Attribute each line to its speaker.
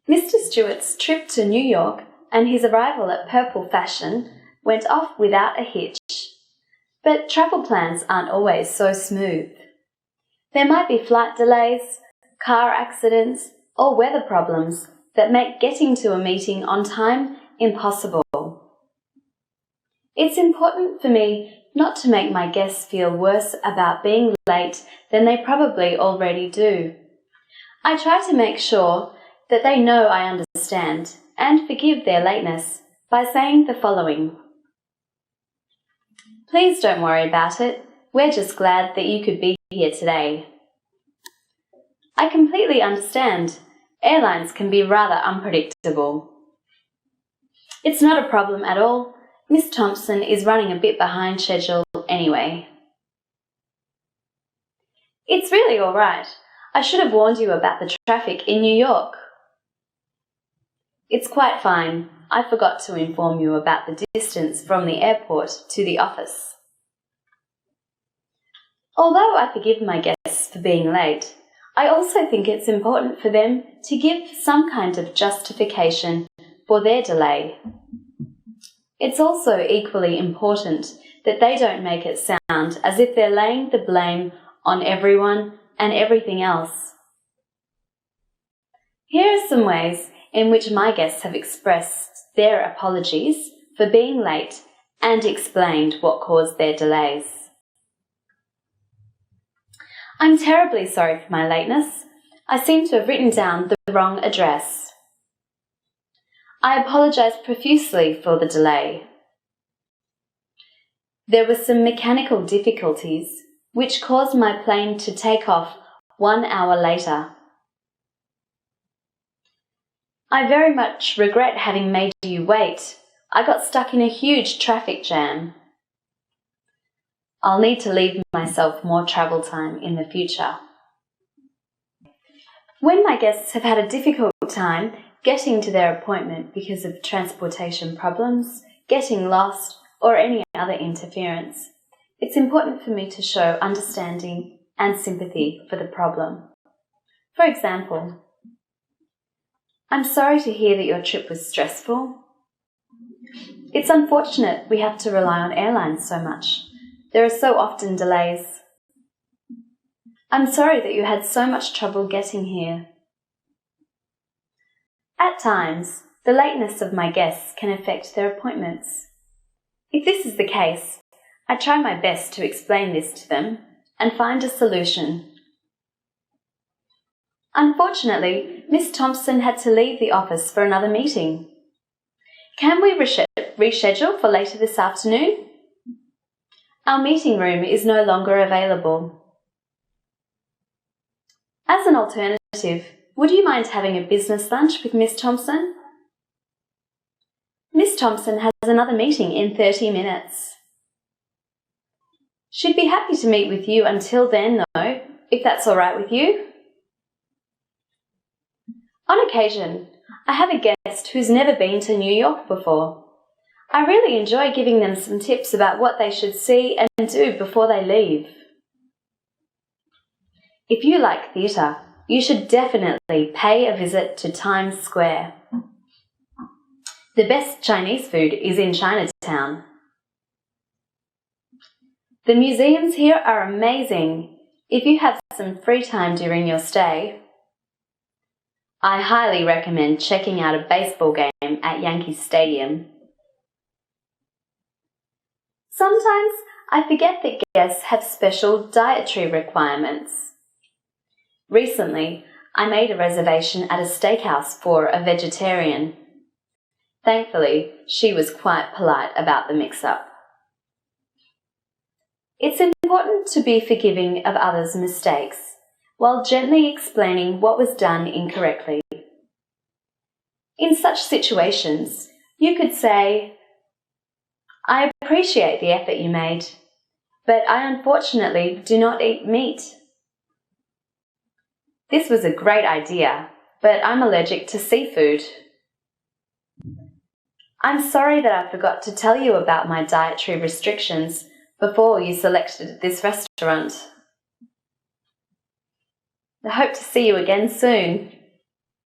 Speaker 1: Mr. Stewart's trip to New York and his arrival at Purple Fashion went off without a hitch. But travel plans aren't always so smooth. There might be flight delays, car accidents, or weather problems that make getting to a meeting on time impossible. It's important for me not to make my guests feel worse about being late than they probably already do. I try to make sure that they know I understand and forgive their lateness by saying the following. Please don't worry about it. We're just glad that you could be here today. I completely understand. Airlines can be rather unpredictable. It's not a problem at all. Miss Thompson is running a bit behind schedule anyway. It's really all right. I should have warned you about the traffic in New York. It's quite fine. I forgot to inform you about the distance from the airport to the office. Although I forgive my guests for being late, I also think it's important for them to give some kind of justification for their delay. It's also equally important that they don't make it sound as if they're laying the blame on everyone and everything else. Here are some ways in which my guests have expressed their apologies for being late and explained what caused their delays. I'm terribly sorry for my lateness. I seem to have written down the wrong address. I apologise profusely for the delay. There were some mechanical difficulties which caused my plane to take off 1 hour later. I very much regret having made you wait. I got stuck in a huge traffic jam. I'll need to leave myself more travel time in the future. When my guests have had a difficult time getting to their appointment because of transportation problems, getting lost, or any other interference, it's important for me to show understanding and sympathy for the problem. For example, I'm sorry to hear that your trip was stressful. It's unfortunate we have to rely on airlines so much. There are so often delays. I'm sorry that you had so much trouble getting here. At times, the lateness of my guests can affect their appointments. If this is the case, I try my best to explain this to them and find a solution. Unfortunately, Miss Thompson had to leave the office for another meeting. Can we reschedule for later this afternoon? Our meeting room is no longer available. As an alternative, would you mind having a business lunch with Miss Thompson? Miss Thompson has another meeting in 30 minutes. She'd be happy to meet with you until then, though, if that's all right with you. On occasion, I have a guest who's never been to New York before. I really enjoy giving them some tips about what they should see and do before they leave. If you like theatre, you should definitely pay a visit to Times Square. The best Chinese food is in Chinatown. The museums here are amazing if you have some free time during your stay. I highly recommend checking out a baseball game at Yankee Stadium. Sometimes I forget that guests have special dietary requirements. Recently, I made a reservation at a steakhouse for a vegetarian. Thankfully, she was quite polite about the mix-up. It's important to be forgiving of others' mistakes, while gently explaining what was done incorrectly. In such situations, you could say, I appreciate the effort you made, but I unfortunately do not eat meat. This was a great idea, but I'm allergic to seafood. I'm sorry that I forgot to tell you about my dietary restrictions before you selected this restaurant. I hope to see you again soon.